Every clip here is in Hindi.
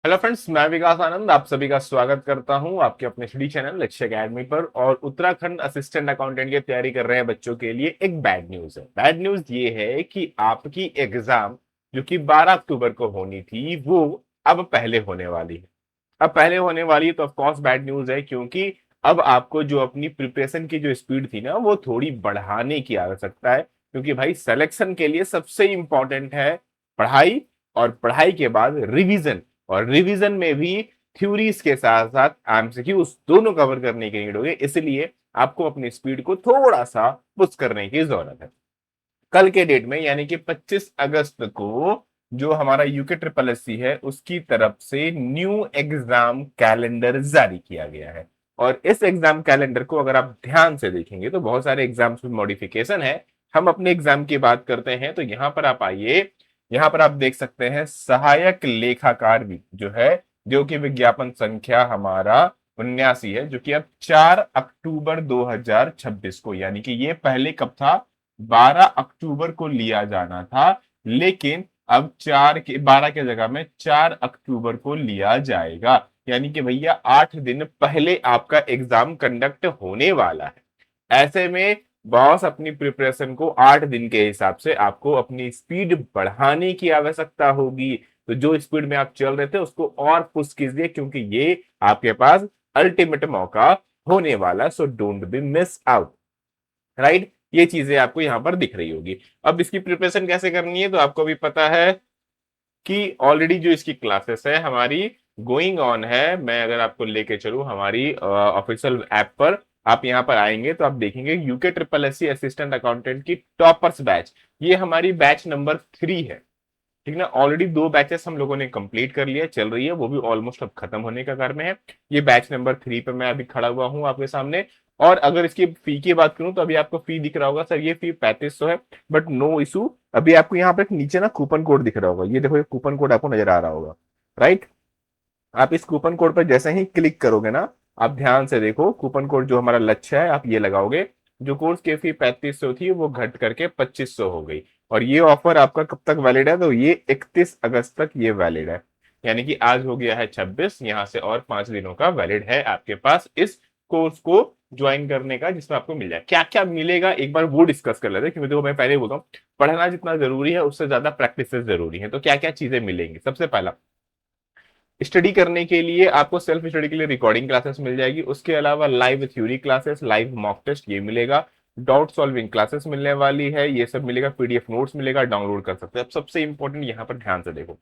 हेलो फ्रेंड्स, मैं विकास आनंद आप सभी का स्वागत करता हूं आपके अपने स्टडी चैनल लक्ष्य एकेडमी पर। और उत्तराखंड असिस्टेंट अकाउंटेंट की तैयारी कर रहे हैं बच्चों के लिए एक बैड न्यूज है। बैड न्यूज ये है कि आपकी एग्जाम जो कि 12 अक्टूबर को होनी थी वो अब पहले होने वाली है। अब पहले होने वाली है तो ऑफ कोर्स बैड न्यूज है, क्योंकि अब आपको जो अपनी प्रिपरेशन की जो स्पीड थी ना वो थोड़ी बढ़ाने की आवश्यकता है। क्योंकि भाई सिलेक्शन के लिए सबसे इंपॉर्टेंट है पढ़ाई, और पढ़ाई के बाद रिवीजन, और रिवीजन में भी थ्योरीज के साथ साथ एमसीक्यूज दोनों कवर करने की नीड होगी। इसलिए आपको अपनी स्पीड को थोड़ा सा पुश करने की जरूरत है। कल के डेट में यानी कि 25 अगस्त को जो हमारा यूके ट्रिपल एससी है उसकी तरफ से न्यू एग्जाम कैलेंडर जारी किया गया है। और इस एग्जाम कैलेंडर को अगर आप ध्यान से देखेंगे तो बहुत सारे एग्जाम्स में मॉडिफिकेशन है। हम अपने एग्जाम की बात करते हैं तो यहां पर आप आइए, यहां पर आप देख सकते हैं सहायक लेखाकार भी जो है, जो कि विज्ञापन संख्या हमारा 79 है, जो कि अब 4 अक्टूबर 2026 को, यानी कि ये पहले कब था, 12 अक्टूबर को लिया जाना था, लेकिन अब 12 के जगह में 4 अक्टूबर को लिया जाएगा। यानी कि भैया 8 दिन पहले आपका एग्जाम कंडक्ट होने वाला है। ऐसे में बॉस अपनी प्रिपरेशन को 8 दिन के हिसाब से आपको अपनी स्पीड बढ़ाने की आवश्यकता होगी। तो जो स्पीड में आप चल रहे थे उसको और पुश कीजिए, क्योंकि ये आपके पास अल्टीमेट मौका होने वाला। So don't be miss out, right. ये चीजें आपको यहां पर दिख रही होगी। अब इसकी प्रिपरेशन कैसे करनी है तो आपको भी पता है कि ऑलरेडी जो इसकी क्लासेस है हमारी गोइंग ऑन है। मैं अगर आपको लेके चलूं हमारी ऑफिशियल ऐप पर, आप यहां पर आएंगे तो आप देखेंगे UK triple SC assistant accountant की टॉपर्स बैच। ये हमारी बैच नंबर 3 है, ठीक ना। ऑलरेडी 2 बैचेस हम लोगों ने कंप्लीट कर लिया, चल रही है, वो भी ऑलमोस्ट अब खत्म होने का कार में है। ये बैच नंबर 3 पे मैं अभी खड़ा हुआ हूँ आपके सामने। और अगर इसकी फी की बात करूं तो अभी आपको फी दिख रहा होगा, सर ये फी 3500 है। बट नो इशू, अभी आपको यहाँ पे एक नीचे ना कूपन कोड दिख रहा होगा, ये देखो, ये कूपन कोड आपको नजर आ रहा होगा, राइट। आप इस कूपन कोड पर जैसे ही क्लिक करोगे ना, आप ध्यान से देखो, कूपन कोड जो हमारा लक्ष्य है आप ये लगाओगे। जो कोर्स की फी 3500 थी वो घट करके 2500 हो गई। और ये ऑफर आपका कब तक वैलिड है तो ये 31 अगस्त तक ये वैलिड है। यानी कि आज हो गया है 26, यहां से और 5 दिनों का वैलिड है आपके पास इस कोर्स को ज्वाइन करने का, जिसमें आपको मिल जाए। क्या क्या मिलेगा एक बार वो डिस्कस कर लेते हैं, क्योंकि देखो मैं पहले ही बोलता हूँ, पढ़ना जितना जरूरी है उससे ज्यादा प्रैक्टिस जरूरी है। तो क्या क्या चीजें मिलेंगी, सबसे पहला, स्टडी करने के लिए आपको सेल्फ स्टडी के लिए रिकॉर्डिंग क्लासेस मिल जाएगी। उसके अलावा live theory classes, live mock test ये मिलेगा। डाउट सॉल्विंग क्लासेस मिलने वाली है, ये सब मिलेगा। पीडीएफ नोट्स मिलेगा, डाउनलोड कर सकते हैं। अब सबसे इंपॉर्टेंट यहाँ पर ध्यान से देखो,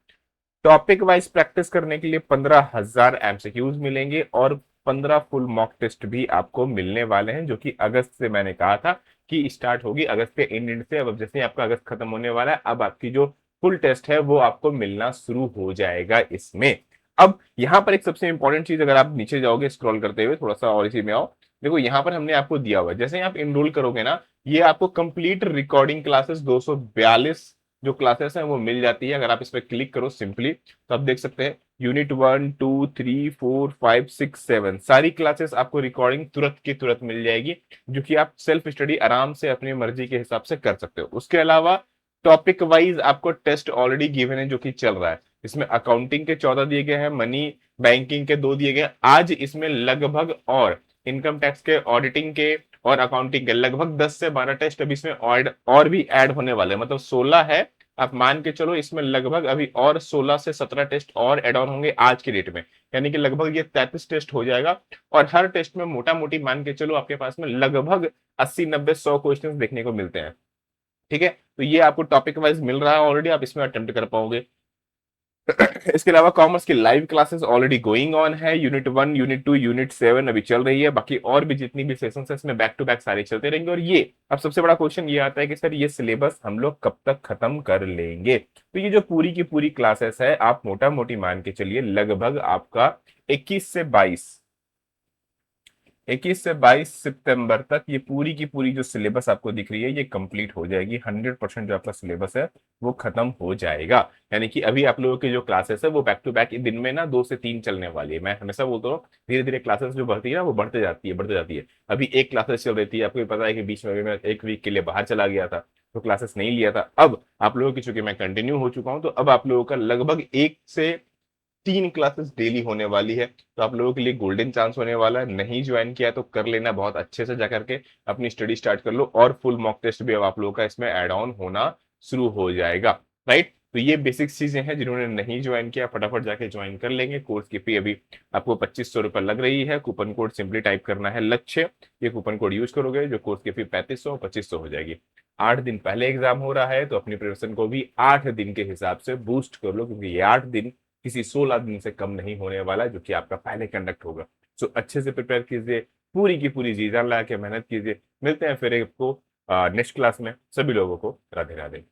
टॉपिक वाइज प्रैक्टिस करने के लिए 15,000 एमसीक्यूज मिलेंगे, और 15 फुल मॉक टेस्ट भी आपको मिलने वाले हैं, जो कि अगस्त से मैंने कहा था कि स्टार्ट होगी, अगस्त के एंड से। अब जैसे ही आपका अगस्त खत्म होने वाला है, अब आपकी जो फुल टेस्ट है वो आपको मिलना शुरू हो जाएगा इसमें। अब यहां पर एक सबसे इंपॉर्टेंट चीज, अगर आप नीचे जाओगे स्क्रॉल करते हुए थोड़ा सा और इसी में आओ, देखो यहां पर हमने आपको दिया हुआ है, जैसे ही आप इनरोल करोगे ना, ये आपको कंप्लीट रिकॉर्डिंग क्लासेस 242 जो क्लासेस हैं वो मिल जाती है। अगर आप इस पर क्लिक करो सिंपली तो आप देख सकते हैं यूनिट 1 2 3 4 5 6 7 सारी क्लासेस आपको रिकॉर्डिंग तुरंत की तुरंत मिल जाएगी, जो कि आप सेल्फ स्टडी आराम से अपनी मर्जी के हिसाब से कर सकते हो। उसके अलावा टॉपिक वाइज आपको टेस्ट ऑलरेडी गिवन है, जो कि चल रहा है। इसमें अकाउंटिंग के 14 दिए गए हैं, मनी बैंकिंग के 2 दिए गए हैं। आज इसमें लगभग, और इनकम टैक्स के, ऑडिटिंग के और अकाउंटिंग के लगभग 10 से 12 टेस्ट अभी इसमें और भी ऐड होने वाले हैं। मतलब 16 है, आप मान के चलो इसमें लगभग अभी और 16 से 17 टेस्ट और एड ऑन होंगे आज की डेट में। यानी कि लगभग ये 33 टेस्ट हो जाएगा। और हर टेस्ट में मोटा मोटी मान के चलो आपके पास में लगभग 80 90 100 क्वेश्चन देखने को मिलते हैं, ठीक है। तो ये आपको टॉपिक वाइज मिल रहा है ऑलरेडी, आप इसमें अटेम्प्ट कर पाओगे। इसके अलावा कॉमर्स की live classes already going on है। यूनिट 1 यूनिट 2 यूनिट 7 अभी चल रही है। बाकी और भी जितनी भी सेशन है इसमें बैक टू बैक सारे चलते रहेंगे। और ये अब सबसे बड़ा क्वेश्चन ये आता है कि सर ये सिलेबस हम लोग कब तक खत्म कर लेंगे। तो ये जो पूरी की पूरी क्लासेस है, आप मोटा मोटी मान के चलिए लगभग आपका 21 से 22 सितंबर तक ये पूरी की पूरी जो सिलेबस आपको दिख रही है ये कंप्लीट हो जाएगी। 100% जो आपका सिलेबस है वो खत्म हो जाएगा। यानी कि अभी आप लोगों की जो क्लासेस है वो बैक टू बैक दिन में ना 2 से 3 चलने वाली है। मैं हमेशा बोलता हूँ धीरे धीरे क्लासेस जो बढ़ती है ना वो बढ़ते जाती है, बढ़ते जाती है। अभी एक क्लासेस चल रही थी, आपको भी पता है कि बीच में अभी मैं एक वीक के लिए बाहर चला गया था तो क्लासेस नहीं लिया था। अब आप लोगों की चूंकि मैं कंटिन्यू हो चुका हूं तो अब आप लोगों का लगभग 1 से 3 क्लासेस डेली होने वाली है। तो आप लोगों के लिए गोल्डन चांस होने वाला है। नहीं ज्वाइन किया तो कर लेना, बहुत अच्छे से जाकर के अपनी स्टडी स्टार्ट कर लो, और फुल मॉक टेस्ट भी अब आप लोगों का इसमें एड ऑन होना शुरू हो जाएगा। राइट, तो ये बेसिक चीजें हैं। जिन्होंने नहीं ज्वाइन किया फटाफट जाके ज्वाइन कर लेंगे। कोर्स की फी अभी आपको 2500 रुपये लग रही है। कूपन कोड सिंपली टाइप करना है लक्ष्य, ये कूपन कोड यूज करोगे जो कोर्स की फी 3500 2500 हो जाएगी। 8 दिन पहले एग्जाम हो रहा है तो अपनी प्रिपरेशन को भी 8 दिन के हिसाब से बूस्ट कर लो, क्योंकि ये 8 दिन किसी 16 दिन से कम नहीं होने वाला, जो कि आपका पहले कंडक्ट होगा। सो अच्छे से प्रिपेयर कीजिए, पूरी की पूरी जी जान लगा के मेहनत कीजिए। मिलते हैं फिर आपको नेक्स्ट क्लास में। सभी लोगों को राधे राधे।